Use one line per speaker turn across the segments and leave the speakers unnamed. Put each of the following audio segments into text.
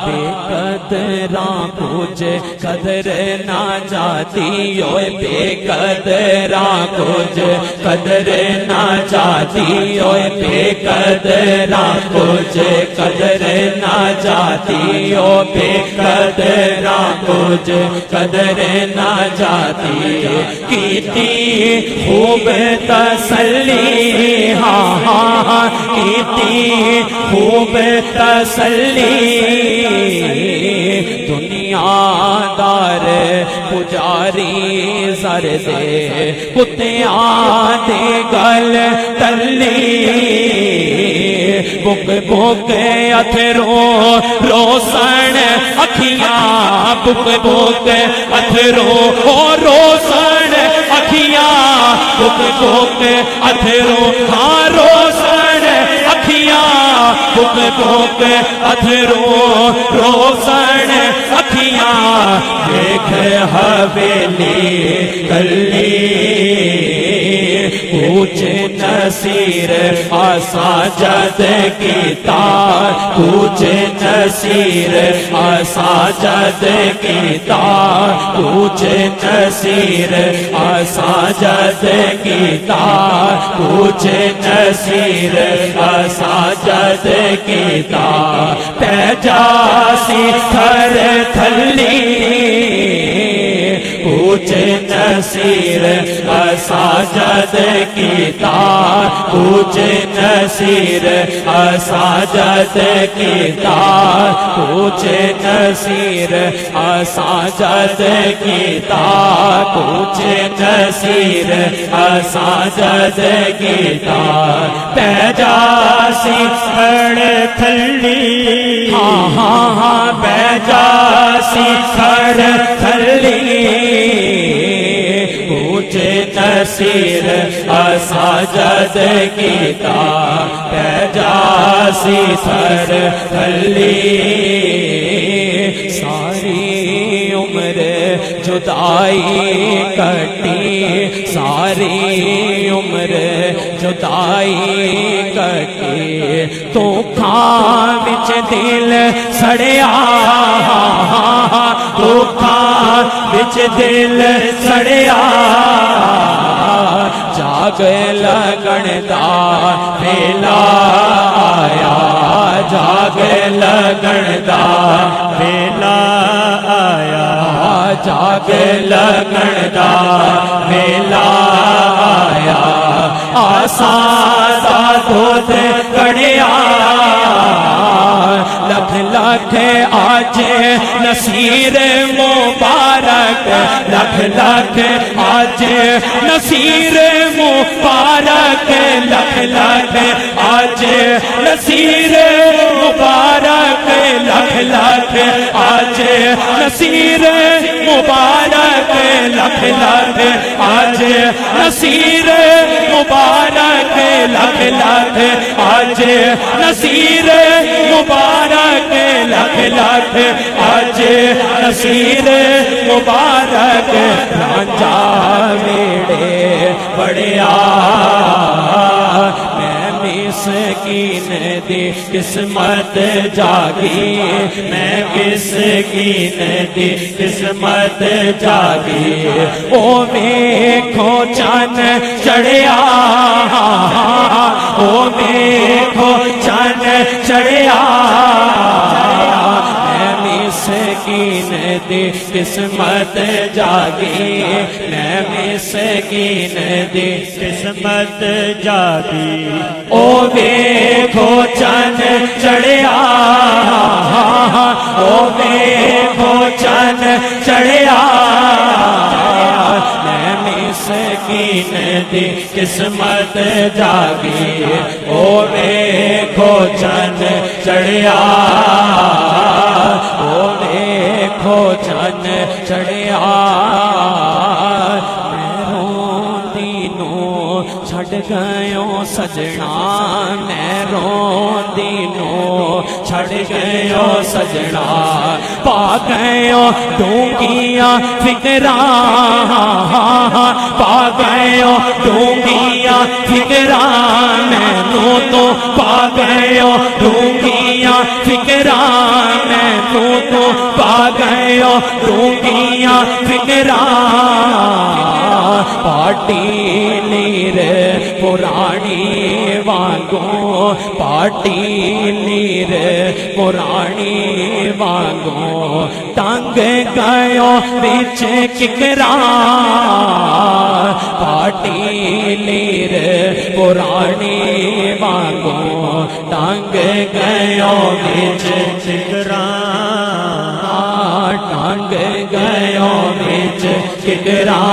بے قدراں کچھ قدر نہ جاتی اوے بے قدراں کچھ قدر نہ جاتی اوے بے قدراں کچھ قدر نہ جاتی او بے قدراں کچھ قدر نہ جاتی کیتی خوب تسلی ہاں ہاں کیتی خوب تسلی دنیا دار پجاری زر دے کتیاں دے گل تلی بک بک اتھروں روسن اکھیاں بک بک اتھروں روسن اکھیاں بک بک اتھروں ہاں روسن اکھیاں بک بک اتھروں روسن اکھیاں دیکھ حویلی کلی پوچھ نصیر ساجد کیتا پوچھ نصیر ساجد کیتا پوچھ نصیر ساجد کیتا پوچھ نصیر ساجد کیتا پیجاسی تھر تھلی پوچھ نصیر ساجد کیتا پوچھ نصیر ساجد کیتا پوچھ نصیر ساجد کیتا پوچھ نصیر ساجد کیتا پیجاسی تھڑ تھلی ہاں ہاں ہاں پیجاسی تھڑ تھلی پوچھ نصیر ساجد کیتا پیجاسی تھڑ تھلی ساری عمر جدائی کٹی ساری عمر جدائی کٹی تو کھاں وچ دل سڑیا تو کھاں وچ دل سڑیا جاگ لگن دا ویلا آیا جاگ لگن دا ویلا آیا جاگ لگن دا ویلا آیا آسان دا دودھ کڑیا لکھ لکھ آج نصیر مبارک لکھ لکھ آج نصیر مبارک لکھ لکھ آج نصیر مبارک لکھ لکھ آج نصیر مبارک لکھ لکھ آج نصیر مبارک لکھ لکھ آج نصیر مبارک لکھ لکھ آج نصیر مبارک رانجھا ویڑے بڑیا میں مسکین دی قسمت جاگی میں مسکین دی قسمت جاگی او ویکھو چن چڑھیا او ویکھو چن چڑھیا مسکین دی قسمت جاگی میں مسکین دی قسمت جاگی او ویکھو چن چڑھیا او ویکھو چن چڑھیا میں مسکین دی قسمت جاگی او ویکھو چن چڑھیا او دیکھو چن چڑھیا میں روندی نو چھڑ گیوں سجنا میں روندی نو چھڑ گیوں سجنا پا گیوں ڈونگیاں فکراں پا گیوں ڈونگیاں فکراں مینوں تو پا گیوں ڈونگیاں فکراں مینوں تو پا گئے ڈونگیاں فکراں پارٹی لیر پرانی وانگوں پارٹی لیر پرانی وانگوں ٹنگ گئے بچ ککراں پارٹی لیر پرانی وانگوں ٹنگ گئے بچ ککراں ٹنگ گئے بچ ککراں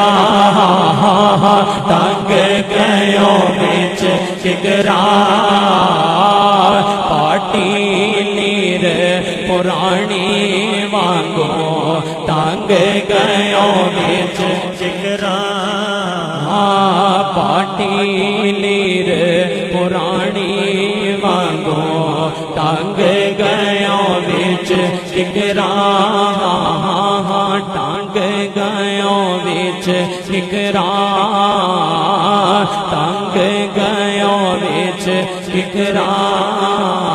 ٹنگ گئے بچ ککراں پارٹی لیر پرانی وانگوں ٹنگ گئے بچ ککراں پارٹی لیر پرانی وانگوں ٹنگ گئے بچ ککراں ٹنگ گئے بچ ککراں ٹنگ گئے بچ ککراں